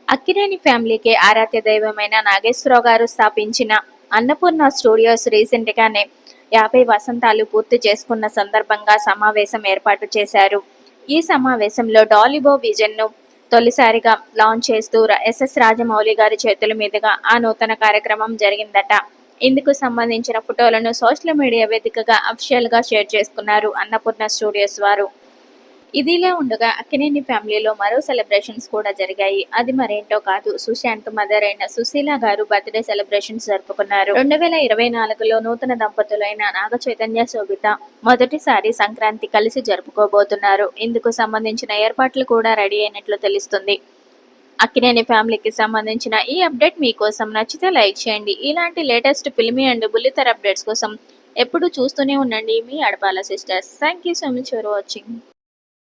అక్కినేని ఫ్యామిలీకి ఆరాధ్య దైవమైన నాగేశ్వరరావు గారు స్థాపించిన అన్నపూర్ణ స్టూడియోస్ రీసెంట్ గానే 50 వసంతాలు పూర్తి చేసుకున్న సందర్భంగా సమావేశం ఏర్పాటు చేశారు. ఈ సమావేశంలో డాలిబో విజన్ ను తొలిసారిగా లాంచ్ చేస్తూ ఎస్ఎస్ రాజమౌళి గారి చేతుల మీదుగా ఆ నూతన కార్యక్రమం జరిగిందట. ఇందుకు సంబంధించిన ఫోటోలను సోషల్ మీడియా వేదికగా అఫీషియల్ గా షేర్ చేసుకున్నారు అన్నపూర్ణ స్టూడియోస్ వారు. ఇదిలా ఉండగా అక్కినేని ఫ్యామిలీలో మరో సెలబ్రేషన్స్ కూడా జరిగాయి. అది మరేంటో కాదు, సుశాంత్ మదర్ అయిన సుశీల గారు బర్త్డే సెలబ్రేషన్స్ జరుపుకున్నారు. 2024లో నూతన దంపతులైన నాగ చైతన్య శోభిత మొదటిసారి సంక్రాంతి కలిసి జరుపుకోబోతున్నారు. ఇందుకు సంబంధించిన ఏర్పాట్లు కూడా రెడీ అయినట్లు తెలుస్తుంది. అక్కినేని ఫ్యామిలీకి సంబంధించిన ఈ అప్డేట్ మీకోసం. నచ్చితే లైక్ చేయండి. ఇలాంటి లేటెస్ట్ ఫిల్మీ అండ్ బుల్లితెర అప్డేట్స్ కోసం ఎప్పుడూ చూస్తూనే ఉండండి మీ Adapala sisters. Thank you so much for watching.